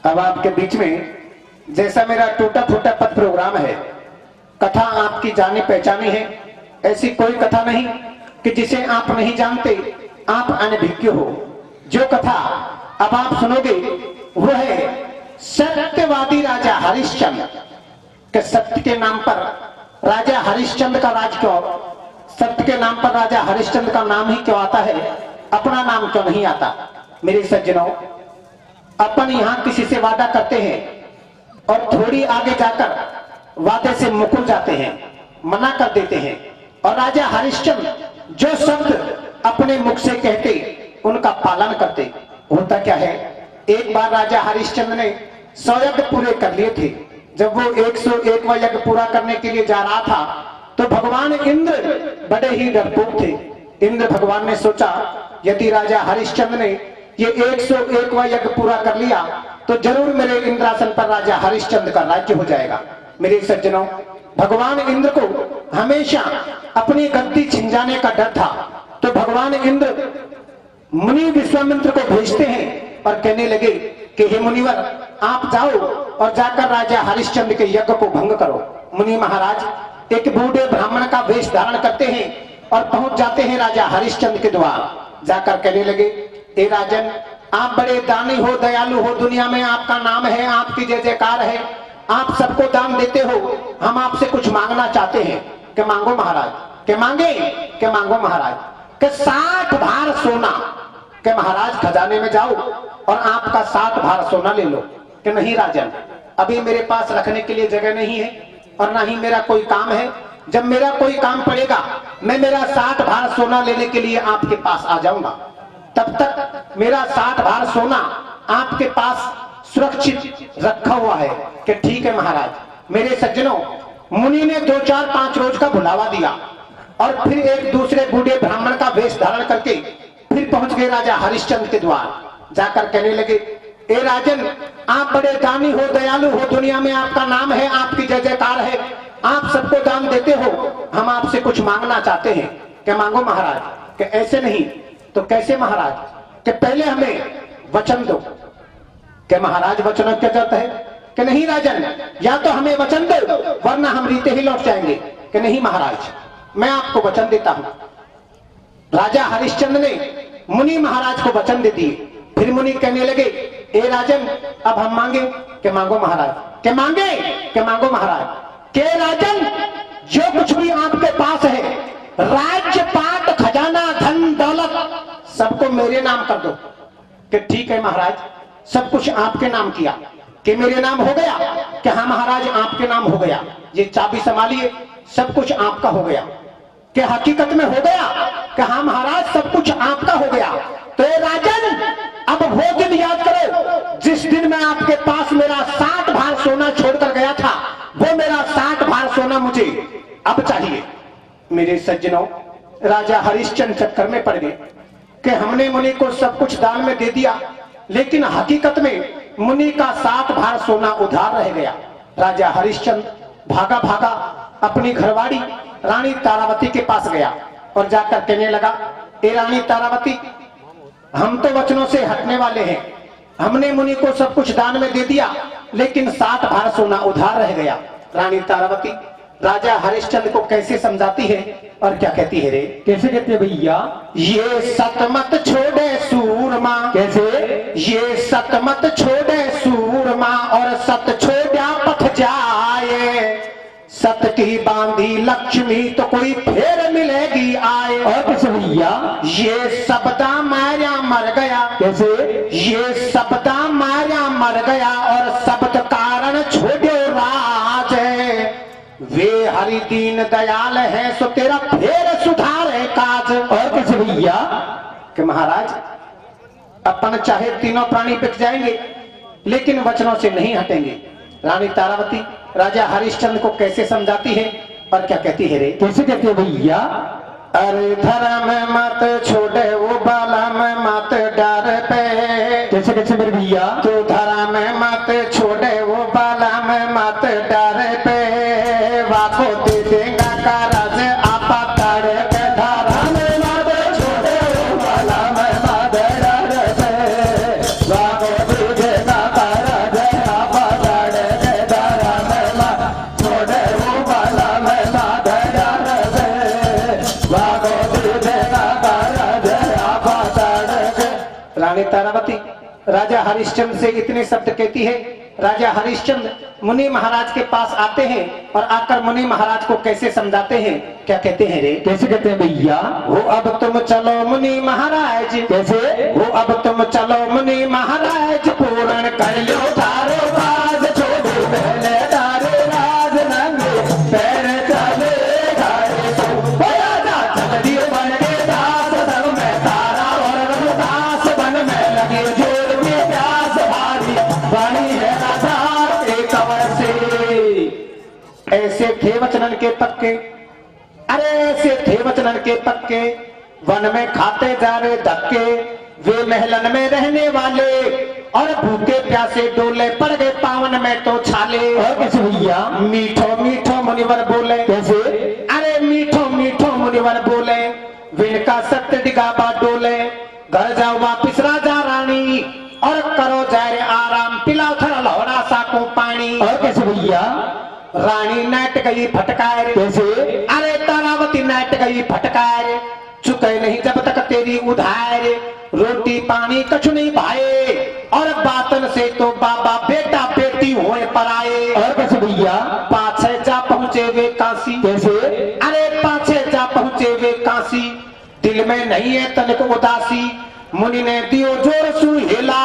अब आपके बीच में जैसा मेरा टूटा फूटा पद प्रोग्राम है, कथा आपकी जानी पहचानी है, ऐसी कोई कथा नहीं कि जिसे आप नहीं जानते, आप अनभिज्ञ हो। जो कथा अब आप सुनोगे वो है सत्यवादी राजा हरिश्चंद्र के। सत्य के नाम पर राजा हरिश्चंद्र का राज क्यों, सत्य के नाम पर राजा हरिश्चंद्र का नाम ही क्यों आता है, अपना नाम क्यों नहीं आता। मेरे सज्जनों, अपन यहां किसी से वादा करते हैं और थोड़ी आगे जाकर वादे से मुकर जाते हैं, मना कर देते हैं, और राजा हरिश्चंद्र जो शब्द अपने मुख से कहते उनका पालन करते। होता क्या है, एक बार राजा हरिश्चंद्र ने 100 यज्ञ पूरे कर लिए थे। जब वो 101वां यज्ञ पूरा करने के लिए जा रहा था तो भगवान इंद्र बड़े ही डरपोक थे। इंद्र भगवान ने सोचा यदि राजा हरिश्चंद्र ने ये 101वां यज्ञ पूरा कर लिया तो जरूर मेरे इंद्रासन पर राजा हरिश्चंद्र का राज्य हो जाएगा। मेरे सज्जनों, भगवान इंद्र को हमेशा अपनी गद्दी छिन जाने का डर था, तो भगवान इंद्र मुनि विश्वामित्र को भेजते हैं और कहने लगे कि हे मुनिवर, आप जाओ और जाकर राजा हरिश्चंद्र के यज्ञ को भंग करो। मुनि महाराज एक बूढ़े ब्राह्मण का वेश धारण करते हैं और पहुंच जाते हैं राजा हरिश्चंद्र के द्वार। जाकर कहने लगे, हे राजन, आप बड़े दानी हो, दयालु हो, दुनिया में आपका नाम है, आपकी जय जयकार है, आप सबको दान देते हो, हम आपसे कुछ मांगना चाहते हैं। कि मांगो महाराज। के मांगे, के मांगो महाराज। के 60 भार सोना। के महाराज खजाने में जाओ और आपका 60 भार सोना ले लो। कि नहीं राजन, अभी मेरे पास रखने के लिए जगह नहीं है और ना ही मेरा कोई काम है। जब मेरा कोई काम पड़ेगा मैं मेरा 60 भार सोना लेने के लिए आपके पास आ जाऊंगा, तब तक मेरा 60 भार सोना आपके पास सुरक्षित रखा हुआ है। कि ठीक है महाराज। मेरे सज्जनों, मुनि ने 2, 4, 5 रोज का बुलावा दिया और फिर एक दूसरे बूढ़े ब्राह्मण का वेश धारण करके फिर पहुंच गए राजा हरिश्चंद्र के द्वार। जाकर कहने लगे, ए राजन, आप बड़े दानी हो, दयालु हो, दुनिया में आपका नाम है, आपकी जय जयकार है, आप सबको दान देते हो, हम आपसे कुछ मांगना चाहते हैं। क्या मांगो महाराज। कि ऐसे नहीं तो कैसे महाराज। कि पहले हमें वचन दो। कि महाराज वचनों की जरूरत है। कि नहीं राजन, या तो हमें वचन दो वरना हम रीते ही लौट जाएंगे। कि नहीं महाराज, मैं आपको वचन देता हूं। राजा हरिश्चंद्र ने मुनि महाराज को वचन दे दिए। फिर मुनि कहने लगे, ए राजन, अब हम मांगे। के मांगो महाराज। के मांगे, के मांगो महाराज। के राजन, जो कुछ भी आपके पास है, राज्य पाट खजाना धन दौलत, सबको मेरे नाम कर दो। कि ठीक है महाराज, सब कुछ आपके नाम किया। कि मेरे नाम हो गया। कि हाँ महाराज, आपके नाम हो गया, ये चाबी संभालिए, सब कुछ आपका हो गया। कि हकीकत में हो गया। कि हाँ महाराज, सब कुछ आपका हो गया। तो राजन, अब वो दिन याद करो जिस दिन मैं आपके पास मेरा 60 भार सोना छोड़कर गया था, वो मेरा 60 भार सोना मुझे अब चाहिए। मेरे सज्जनों, राजा हरिश्चंद्र चक्कर में पड़ गए कि हमने मुनि को सब कुछ दान में दे दिया, लेकिन हकीकत में मुनि का 60 भार सोना उधार रह गया। राजा हरिश्चंद्र भागा भागा अपनी घरवाड़ी रानी तारावती के पास गया और जाकर कहने लगा, ए रानी तारावती, हम तो वचनों से हटने वाले हैं, हमने मुनि को सब कुछ दान में दे दिया, लेकिन 60 भार सोना उधार रह गया। रानी तारावती राजा हरिश्चंद्र को कैसे समझाती है और क्या कहती है रे। कैसे कहते हैं भैया। ये सत मत छोड़े सूरमा। कैसे। ये सत मत छोड़े सूरमा और सत छोड़ा पथ जाए, सत की बांधी लक्ष्मी तो कोई फेर मिलेगी आए। और कैसे भैया। ये सबदा माया मर गया। कैसे। ये सबदा माया मर गया और शब्द कारण छोड़ो राज। वे हरि दीन दयाल है सो तेरा फेर सुधार है काज। और कैसे भैया। कि महाराज, अपन चाहे तीनों प्राणी बिक जाएंगे लेकिन वचनों से नहीं हटेंगे। रानी तारावती राजा हरिश्चंद्र को कैसे समझाती है और क्या कहती है रे। कैसे कहती है भैया। अरे धर्म मत छोड़े वो बाला में मत डर पे। कैसे कैसे मेरे भैया। तो धर्म मत छोड़े वो बाला में मत डर पे, वाको दे देगा कारज आपा तड़ पे। धर्म मत छोड़े वो बाला में मत डर पे, वाको दे देगा कारज राजा हरिश्चंद्र से इतने शब्द कहती है। राजा हरिश्चंद्र मुनि महाराज के पास आते हैं और आकर मुनि महाराज को कैसे समझाते हैं, क्या कहते हैं रे? कैसे कहते हैं भैया? वो अब तुम चलो मुनि महाराज, कैसे? वो अब तुम चलो मुनि महाराज, पूर्ण कर लो तारो बाज, छोड़ो पहले तारे राज, नंगे पैर चले घारे सो, राजा जल्दी बन के दास, सब में तारा और रघुदास, बन में लगे जोर के प्यास, भारी बनी है राधा एक कंवर से। ऐसे थे वचनन के पक्के, अरे ऐसे थे वचनन के पक्के, वन में खाते जा रहे धक्के, वे महलन में रहने वाले, और भूखे प्यासे डोले, पड़ गए पावन में तो छाले। और कैसे भैया? मीठो मीठो मुनिवर बोले, कैसे? अरे मीठो मीठो मुनिवर बोले, विनका सत्य दिगाबा डोले, घर जाओ वापिस राजा रानी, और करो जाए आराम, पिलाओ थर लहरा साको पानी। और कैसे भैया? रानी नाट गई फटकार, कैसे? अरे तारावती नाट गई फटकार, चुके नहीं जब तक तेरी उधार, रोटी पानी कछु नहीं भाए, और बातन से तो बाबा बेटा बेटी होए पराए। और कैसे भैया? पाछे जा पहुंचे वे काशी, कैसे? अरे पाछे जा पहुंचे वे काशी, दिल में नहीं है तनिक उदासी, मुनि ने दियो जोर सु हिला,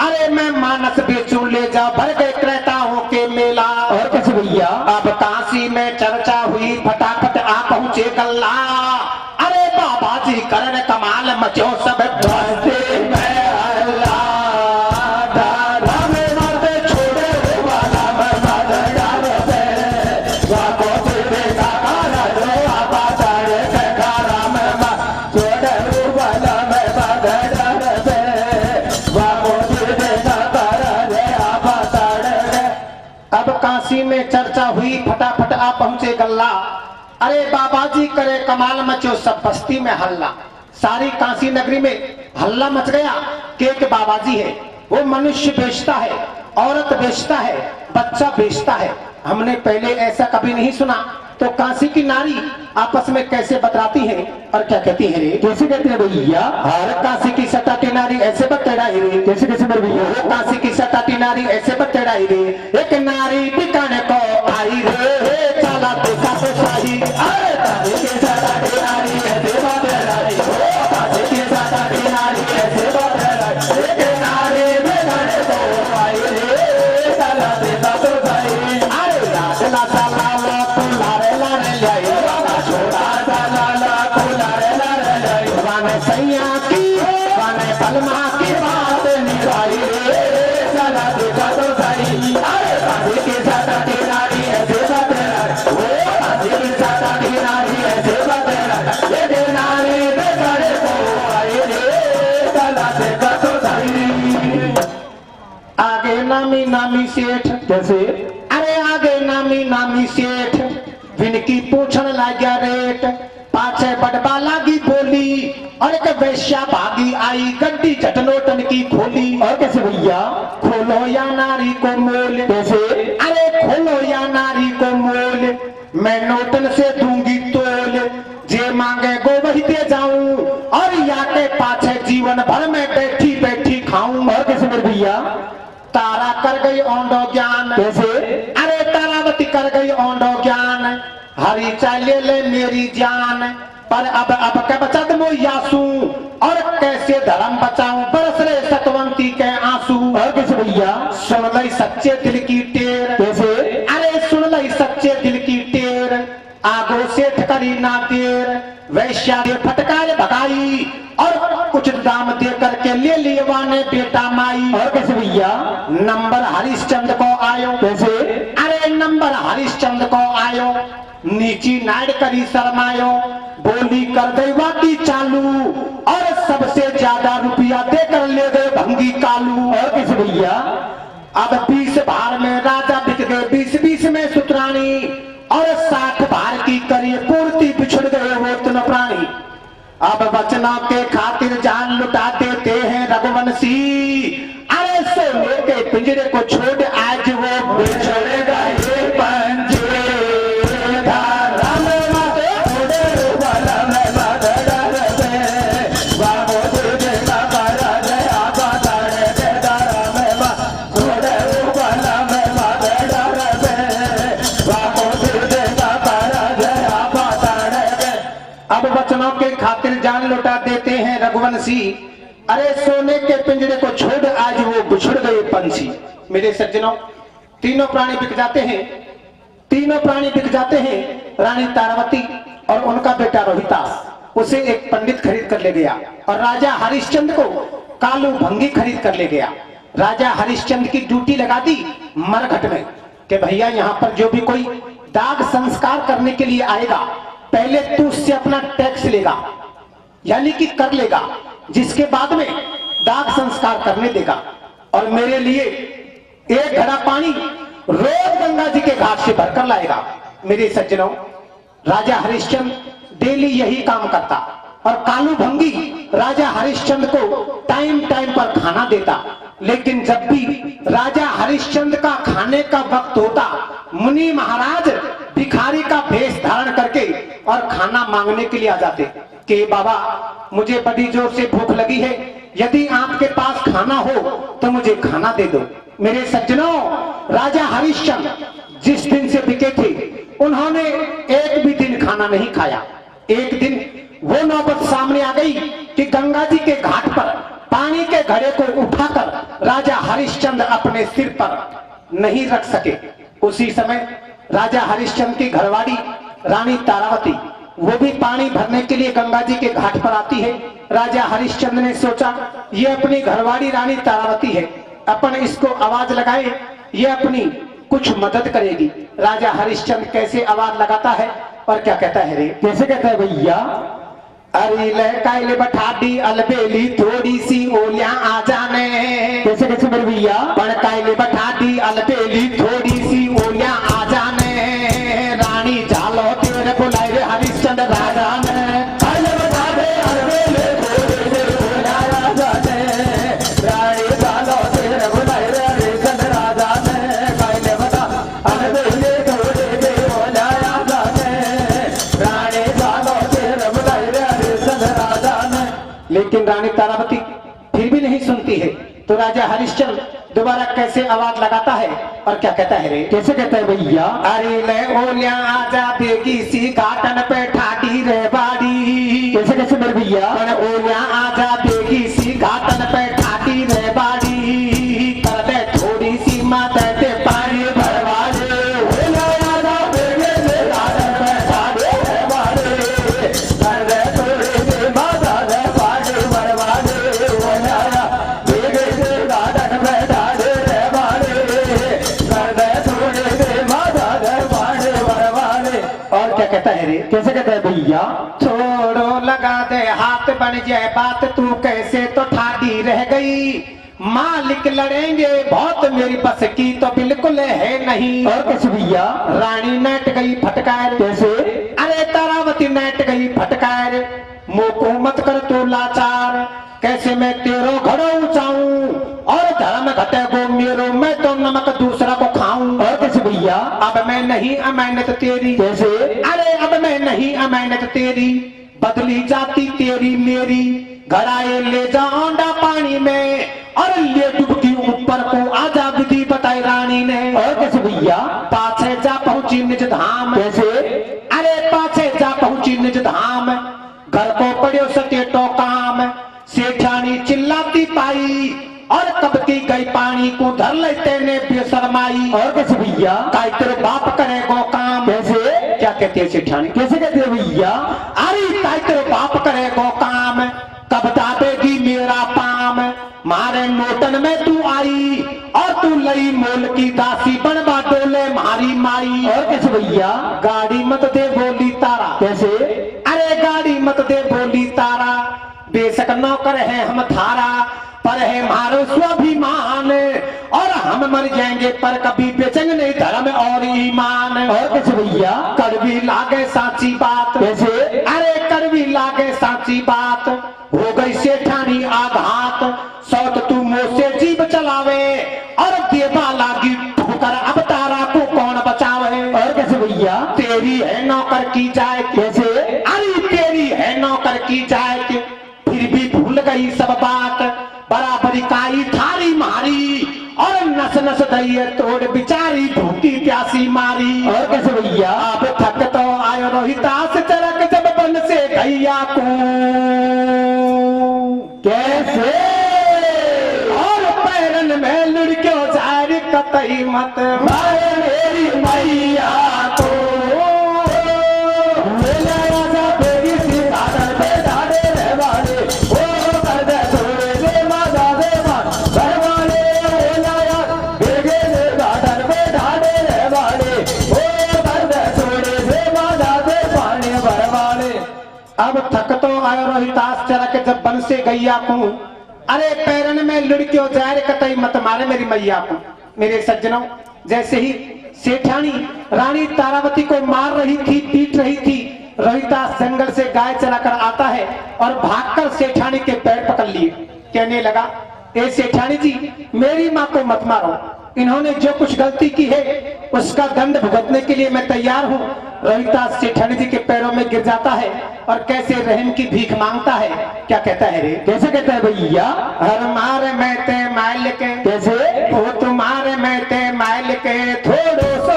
अरे मैं मानस बेचू ले जा, भर गए क्रेताओं के मेला। और कैसे भैया? अब काशी में चर्चा हुई, फटाफट आ पहुंचे गल्ला, अरे बाबा जी करण कमाल मचो सब ध्वसे में हल्ला, धारा में मर्द छोड़े वाला मैं मर डालते, वाको तेरे का रो आपा तारे के धारा में मर छोड़े वाला मैं मर डालते, वाको तेरे का रे आपा तारे। अब काशी में चर्चा हुई, फटाफट आ पहुंचे गल्ला, अरे बाबा जी करे कमाल मचो सब बस्ती में हल्ला। सारी काशी नगरी में हल्ला मच गया कि एक बाबा जी है, वो मनुष्य बेचता है, औरत बेचता है, बच्चा बेचता है। हमने पहले ऐसा कभी नहीं सुना। तो काशी की नारी आपस में कैसे बतराती हैं और क्या कहती है रे? कैसे कहते हैं भैया? हर काशी की सटाटी नारी ऐसे बतेड़ाई रे। कैसे कैसे मेरे भैया? वो काशी की सटाटी नारी ऐसे बतेड़ाई रे, एक नारी टिकाने को आई रे, चला देखा तो सही, अरे काशी की सटाटी नारी ऐसे बतेड़ाई, ओ काशी की सटाटी नारी ऐसे बतेड़ाई, एक नारी टिकाने को आई रे, चला देखा तो सही, अरे राजला साला ला तू लारे लारे लाई, छोटा साला ला तू लारे लारे लाई, वाने सैया की वाने पलमा की बात निभाई रे, चला देखा तो सही, अरे काशी की सटाटी नारी ऐसे बतेड़ाई, ओ काशी की सटाटी नारी ऐसे बतेड़ाई, ये नारी बेचारे को आई रे, चला देखा तो सही। आगे नामी नामी सेठ, कैसे? अरे आगे नामी नामी सेठ, विनकी पूछन लाग्या रेट, पाछे बड़बा लागी बोली, और एक वैश्या भागी आई, गड्डी झटनोटन की खोली। और कैसे भैया? खोलो या नारी को मोल, कैसे? अरे खोलो या नारी को मोल, मैं नोटन से दूंगी तोल, जे मांगे गो वही दे जाऊं, और या के पाछे जीवन भर में बैठी बैठी खाऊं। और कैसे मेरे भैया? तारा कर गई औंधो ज्ञान, कैसे? अरे तारावती कर गई औंधो ज्ञान, हरी चाले ले मेरी जान, पर अब के बचत मो यासू, और कैसे धर्म बचाऊं, बरस रे सतवंती के आंसू। और कैसे भैया? सुन लई सच्चे दिल की टेर, कैसे? अरे सुन लई सच्चे दिल की टेर, आगो सेठ करी ना देर, वैश्या ने फटकार भगाई, और कुछ दाम दे करके ले लिए वाने बेटा माई। और कैसे भैया? नंबर हरिश्चंद्र को आयो, कैसे? अरे नंबर हरिश्चंद्र को आयो, नीची नाड़ करी शर्मायो, बोली कर गई वाकी चालू, और सबसे ज्यादा रुपया देकर ले गए भंगी कालू। और कैसे भैया? अब 20 भार में राजा बिक गए, 20-20 में सुतरानी, और 60 भार की करिए पूर्ति, बिछुड़ गए वो तुम प्राणी। अब बचनों के खातिर जान लुटा देते हैं रघुवंशी, अरे सोने के पिंजरे को छोड़ आज वो बिछड़ गए पंजे, धारा में माते छोड़े वाला में बादल रे, वामो तुझे का करा दे आपा तारे दे, जान लौटा देते हैं रघुवंशी। अरे सोने के पिंजरे को छोड़ आज वो बिछुड़ गए पंछी। मेरे सज्जनों, तीनों प्राणी बिक जाते हैं, तीनों प्राणी बिक जाते हैं। रानी तारावती और उनका बेटा रोहितास उसे एक पंडित खरीद कर ले गया और राजा हरिश्चंद्र को कालू भंगी खरीद कर ले गया। राजा हरिश्चंद्र की ड्यूटी लगा दी मरघट में कि भैया यहाँ पर जो भी कोई दाग संस्कार करने के लिए आएगा पहले तू उससे अपना टैक्स लेगा, यानी कि कर लेगा, जिसके बाद में दाग संस्कार करने देगा। और मेरे लिए एक घड़ा पानी रोज गंगा जी के घाट से भरकर लाएगा। मेरे सज्जनों, राजा हरिश्चंद्र डेली यही काम करता और कालू भंगी राजा हरिश्चंद्र को टाइम टाइम पर खाना देता। लेकिन जब भी राजा हरिश्चंद्र का खाने का वक्त होता, मुनि महाराज भिखारी का भेष धारण करके और खाना मांगने के लिए आ जाते कि बाबा मुझे बड़ी जोर से भूख लगी है, यदि आपके पास खाना हो तो मुझे खाना दे दो। मेरे सज्जनों, राजा हरिश्चंद्र जिस दिन से बिके थे उन्होंने एक भी दिन खाना नहीं खाया। एक दिन वो नौबत सामने आ गई कि गंगा जी के घाट पर पानी के घड़े को उठाकर राजा हरिश्चंद्र अपने सिर पर नहीं रख सके। उसी समय राजा हरिश्चंद्र की घरवाड़ी रानी तारावती वो भी पानी भरने के लिए गंगा जी के घाट पर आती है। राजा हरिश्चंद्र ने सोचा ये अपनी घरवाड़ी रानी तारावती है, अपन इसको आवाज लगाए, ये अपनी कुछ मदद करेगी। राजा हरिश्चंद्र कैसे आवाज लगाता है और क्या कहता है रे? कैसे कहता है भैया? अरे लहकाइले बैठा दी अलबेली थोड़ी सी ओलियां आ जाने। कैसे कैसे मेरे भैया? बड़काइले बैठा दी अलबेली थोड़ी सी ओलियां आ जाने। रानी झालो तेरे बुलाए रे हरिश्चंद्र राजा ने। काले बता दे अलबेली थोड़ी सी ओलियां आ जाने। रानी झालो तेरे बुलाए रे हरिश्चंद्र राजा ने। काले बता अलबेली थोड़ी सी ओलियां आ जाने। रानी झालो तेरे बुलाए रे हरिश्चंद्र राजा ने। लेकिन रानी तारावती फिर भी नहीं सुनती है, तो राजा हरिश्चंद्र दोबारा कैसे आवाज लगाता है और क्या कहता है रे? कैसे कहता है भैया? अरे ले ओलिया आजा बेगी सी घाटन पे ठाडी रे बाड़ी। कैसे कैसे मेरे भैया? ओलिया आजा बेगी सी घाटन पे ठाडी रे बाड़ी। कर दे थोड़ी सी मदद पानी भरवा दे। ओलिया आजा बेगी सी घाटन पे ठाडी रे बाड़ी। कर दे थोड़ी सी मदद पानी भरवा दे। ओलिया आजा बेगी सी घाटन पे ठाडी रे बाड़ी। कर दे थोड़ी सी मदद पानी भरवा दे। और क्या कहता है रे? कैसे कहता है भैया? छोड़ो लगा दे हाथ बन जाए बात, तू कैसे तो ठाडी रह गई। मालिक लड़ेंगे बहुत मेरी बस की तो बिल्कुल है नहीं। और कैसे भैया? रानी नेट गई फटकार। कैसे? अरे तारावती नेट गई फटकार। मोको मत कर तू लाचार, कैसे मैं तेरो घड़ो ऊंचाऊं और धर्म घटे गो मेरो, मैं तो नमक दूसरा को खाऊं। और कैसे भैया? अब मैं नहीं अमानत तेरी। कैसे? अरे अब मैं नहीं अमानत तेरी, बदली जाती तेरी मेरी। घड़ाए ले जा औंडा पानी में और ले डुबकी ऊपर को आजा विधि बताई रानी ने। और कैसे भैया? पाछे जा पहुंची निज धाम। कैसे? अरे पाछे जा पहुंची निज धाम, घर को पड़ो सटेटो काम। सेठानी चिल्लाती पाई और कब की गई पानी को धर लेते ने बेशरमाई। और कैसे भैया? काय तेरे बाप करेगो काम। कैसे? क्या कहती है सेठानी? कैसे कहते हैं भैया? अरे काय तेरे बाप करेगो काम, कब दाबेगी मेरा पाम। मारे नोटन में तू आई और तू लई मोल की दासी, बनवा डोले मारी माई। और कैसे भैया? गाड़ी मत दे बोली तारा। कैसे? अरे गाड़ी मत दे बोली तारा, बेशक नौकर है हम थारा, पर है मारो स्वाभिमान और हम मर जाएंगे पर कभी बेचेंगे नहीं धर्म और ईमान। और कैसे भैया? कड़वी लागे साची बात। कैसे? अरे कड़वी लागे साची बात, हो गई सेठानी आघात। सौत तू मुंह से जीभ चलावे और देवा लागी ठोकर, अब तारा को कौन बचावे। और कैसे भैया? तेरी है नौकर की जाए। कैसे? अरे तेरी है नौकर की जाए, फिर भी भूल गई सब बात। बराबरी काई थारी मारी और नस नस दई तोड़ बिचारी, भूखी प्यासी मारी। और कैसे भैया? अब थक तो आयो रोहितास चरक, जब बन से गैया को कतई मत मारे मेरी मैया को मिलाया सा बेगी सी साधन पे डाले रे वाले ओ कर दे थोड़े से माता दे मान भरवाले मिलाया बेगे से साधन पे डाले रे वाले ओ कर दे थोड़े से माता दे पानी भरवाले। अब थक तो आयो रोहितास चला के जब बन से गैया को अरे पैरन में लुढ़क्यो जाए कतई मत मारे मेरी मैया को। मेरे सज्जनों, जैसे ही सेठानी रानी तारावती को मार रही थी, पीट रही थी, रोहितास जंगल से गाय चलाकर आता है और भागकर सेठानी के पैर पकड़ लिए। कहने लगा, ए सेठानी जी, मेरी माँ को मत मारो, इन्होंने जो कुछ गलती की है उसका दंड भुगतने के लिए मैं तैयार हूँ। रोहितास सेठानी जी के पैरों में गिर जाता है और कैसे रहम की भीख मांगता है। क्या कहता है रे? कैसे कहता है भैया? हर मारे मैं ते माल के कैसे वो तुम्हारे मैं ते माल के थोड़ो सो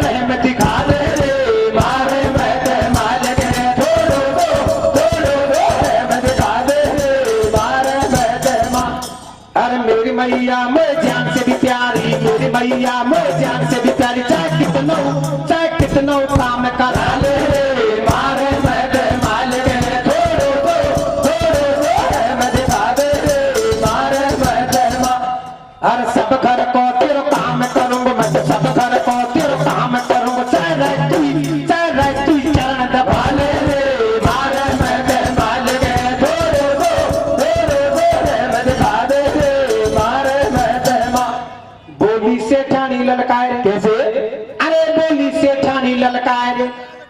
रहम दिखा दे रे। मारे मैं ते माल के थोड़ो सो रहम दिखा दे रे। मारे मैं ते मां अरे मेरी मैया मैं जान से भी प्यारी, मेरी मैया मैं जान से भी प्यारी, चाहे कितनो काम करा ले। मारे मैं ते माल के थोड़ो सो रहम दिखा दे रे। मारे मैं ते मां हर सब घर को तेरो काम करूंगा मैं, तो सब घर को तेरो काम करूंगा, चाहे रह तू चरण दबा ले। मारे मैं ते माल के थोड़ो सो रहम दिखा दे रे। मारे मैं ते मां बोली सेठानी ललकाए। कैसे? अरे बोली सेठानी ललकाए,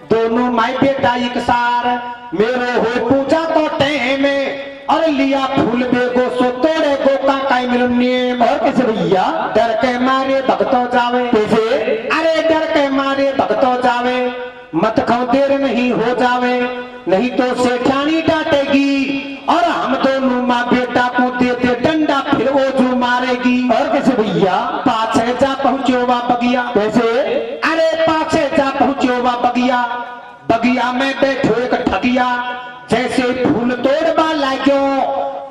दोनों माई बेटा एक सार मेरे हो पूजा तो टेम और लिया फूल बेगो सो तोड़े गोका काई मिलने। और कैसे भैया? डर के मारे भगतो जावे। कैसे? अरे डर के मारे भगतो जावे, मत खाओ देर नहीं हो जावे, नहीं तो सेठानी डांटेगी और हम दोनों माँ बेटा को देते डंडा, फिर वो जो मारेगी। और कैसे भैया? पाछे जा पहुंचो वा बगिया। कैसे? अरे पाछे जा पहुंचो वा बगिया, बगिया में बैठो एक ठगिया, जैसे फूल तोड़वा लाग्यो,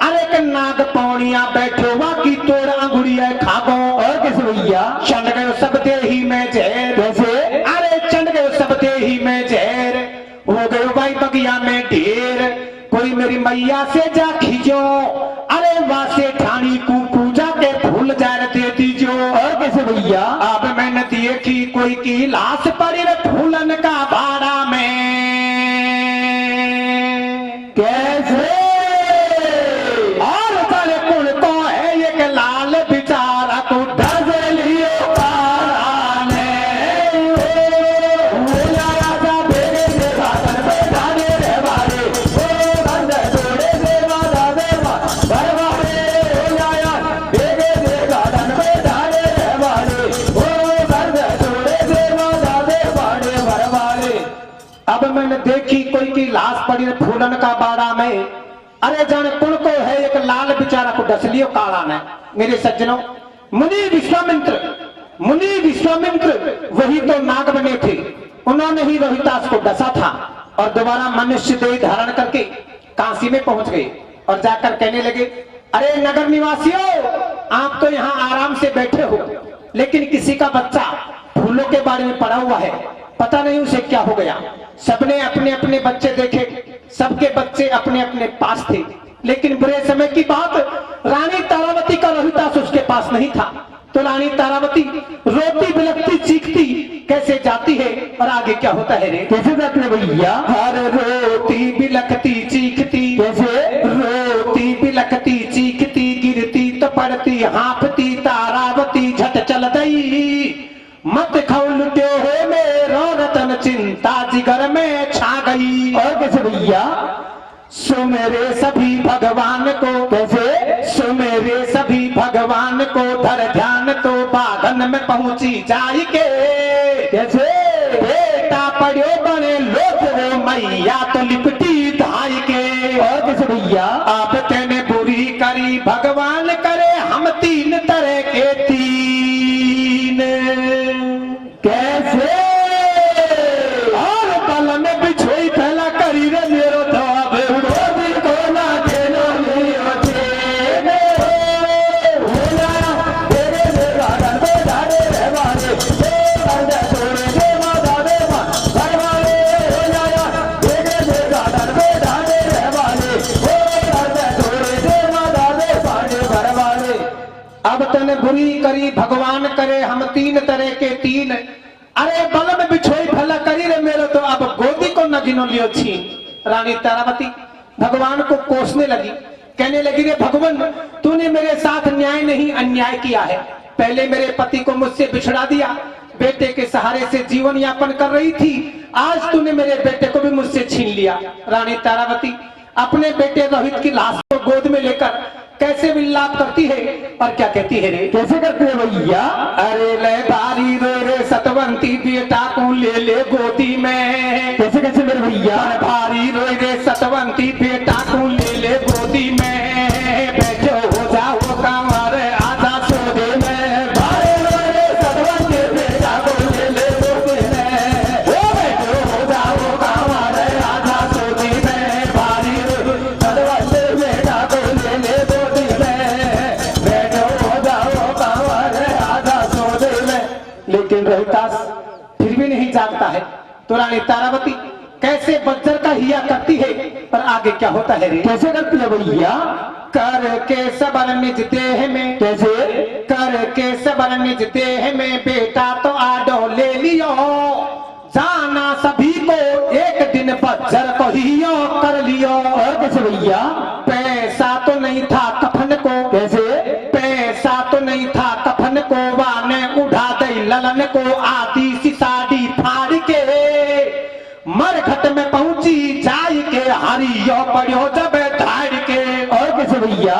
अरे एक नाग पौड़िया बैठो वा की तोड़ अंगुड़िया खागो। और कैसे भैया? चंड गयो सब देही में जहर। कैसे? अरे चंड गयो सब देही में जहर, हो गयो भाई बगिया में ढेर, कोई मेरी मैया से जा खींचो, अरे वासे ठानी को पूजा के फूल जार दे दीजो। और कैसे भैया? अब मैंने देखी कोई की लाश पड़ी रे फूलन का बाड़ा में। कैसे? और साले कुल को है एक लाल बिचारा को डर लियो पारा ने मिलाया सा बेगे से साधन पे डाले रे वाले ओ बंद थोड़े से माता दे मां भरवाले। मिलाया बेगे से साधन पे डाले रे वाले ओ बंद थोड़े से माता दे पानी भरवाले। अब मैंने देखी कोई की लाश पड़ी रे फूलन का बाड़ा में, अरे जाने कुल को है एक लाल बिचारा को डस लियो काला ने। मेरे सज्जनों, मुनि विश्वामित्र वही तो नाग बने थे, उन्होंने ही रोहितास को डसा था और दोबारा मनुष्य देह धारण करके काशी में पहुंच गए और जाकर कहने लगे, अरे नगर निवासियों, आप तो यहाँ आराम से बैठे हो, लेकिन किसी का बच्चा फूलों के बारे में पड़ा हुआ है, पता नहीं उसे क्या हो गया। सबने अपने अपने बच्चे देखे, सबके बच्चे अपने अपने पास थे, लेकिन बुरे समय की बात, रानी तारावती का रोहितास उसके पास नहीं था। तो रानी तारावती रोती बिलखती चीखती कैसे जाती है और आगे क्या होता है रे? कैसे जाते हैं भैया? हर रोती बिलखती चीखती, कैसे? रोती बिलखती चीखती, गिरती तो पड़ती हाँफती तारावती झट चल गई, मत खौलट्यो हो मेरो रतन चिंता जिगर में छा गई। और कैसे भैया? सुमेरे सभी भगवान को। कैसे? सुमेरे सभी भगवान को, धर ध्यान तो बागन में पहुंची जाई के। कैसे? बेटा पड़ो बने लोग वो मैया तो लिपटी धाई के। और कैसे भैया? आप तेने बुरी करी भगवान करे हम तीन तरह के तीन। कैसे? और बल में बिछोई फैला करी रे मेरो धोब रोटी को ना देनो लियो छेने। मिलाया बेगे से भगवान करे हम तीन तरह के तीन, अरे बल में बिछोई भला करी रे मेरे तो अब गोदी को न गिनो लियो छीन। रानी तारावती भगवान को कोसने लगी, कहने लगी रे भगवान तूने मेरे साथ न्याय नहीं अन्याय किया है। पहले मेरे पति को मुझसे बिछड़ा दिया, बेटे के सहारे से जीवन यापन कर रही थी, आज तूने मेरे बेटे को भी मुझसे छीन लिया। रानी तारावती अपने बेटे रोहित की लाश को गोद में लेकर कैसे विलाप करती है और क्या कहती है रे? कैसे करते हैं भैया? अरे ले बारी रे सतवंती बेटा को ले गोदी में। कैसे कैसे मेरे भैया? भारी रे सतवंती बेटा को ले गोदी में, बैठो हो जाओ कंवर आजा सोदे में। भारी रे सतवंती बेटा को ले गोदी में, ओ बैठो हो जाओ कंवर आजा सोदे में। भारी सतवंती बेटा को ले गोदी में, बैठो हो जाओ कंवर आजा सोदे में। लेकिन रोहितास फिर भी नहीं जागता है। तो रानी तारावती कैसे बज्जर का हिया करती है, पर आगे क्या होता है रे? कैसे करती है भैया? करके सबर निज देह में, कैसे? करके सबर निज देह में बेटा तो आडो ले लियो, जाना सभी को एक दिन बज्जर को हियो कर लियो। और कैसे भैया? पैसा तो नहीं था कफन को, कैसे? पैसा तो नहीं था कफन को, वाने उड़ा दई ललन को आदि सी साड़ी फाड़ के, मरघट में पहुंची जाई के हरियो पड़ियो जब धाड़ के। और कैसे भैया?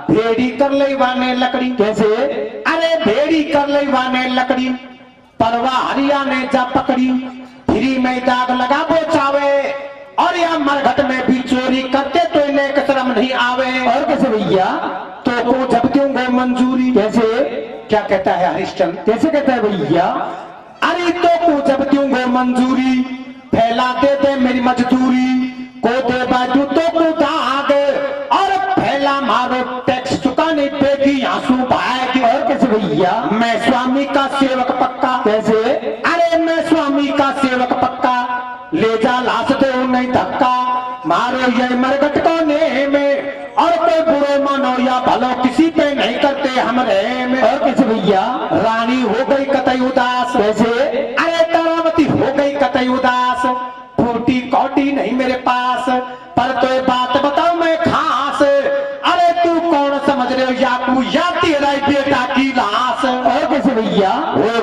भेड़ी कर ले वाने लकड़ी, कैसे? अरे भेड़ी कर ले वाने लकड़ी, परवा हरिया ने जा पकड़ी, फ्री में दाग लगा बेचावे, और या मरघट में भी चोरी करते तो इन्हें शर्म नहीं आवे। और कैसे भैया? तो को जब दूंगा मंजूरी। कैसे? क्या कहता है हरिश्चंद्र? कैसे कहता है भैया? अरे तो को जब दूंगा मंजूरी, फैला दे मेरी मजदूरी, को दे बाजू तो को दाग, और फैला मारो टैक्स चुकाने पे की आंसू बहाएगी। और कैसे भैया? मैं स्वामी का सेवक पक्का। कैसे? अरे मैं स्वामी का सेवक पक्का, ले जा लाश दे नहीं धक्का, मारो ये मरघट कोने में, और कोई बुरे मानो या भलो किसी पे नहीं करते हम रहे में। और कैसे भैया? रानी हो गई कतई उदास। कैसे? अरे तारावती हो गई कतई उदास, फूटी कौटी नहीं मेरे पास, पर तो ये बात बताओ मैं खास, अरे तू कौन समझ रहे हो या तू या तेरा ही बेटा की लाश। और कैसे भैया? हो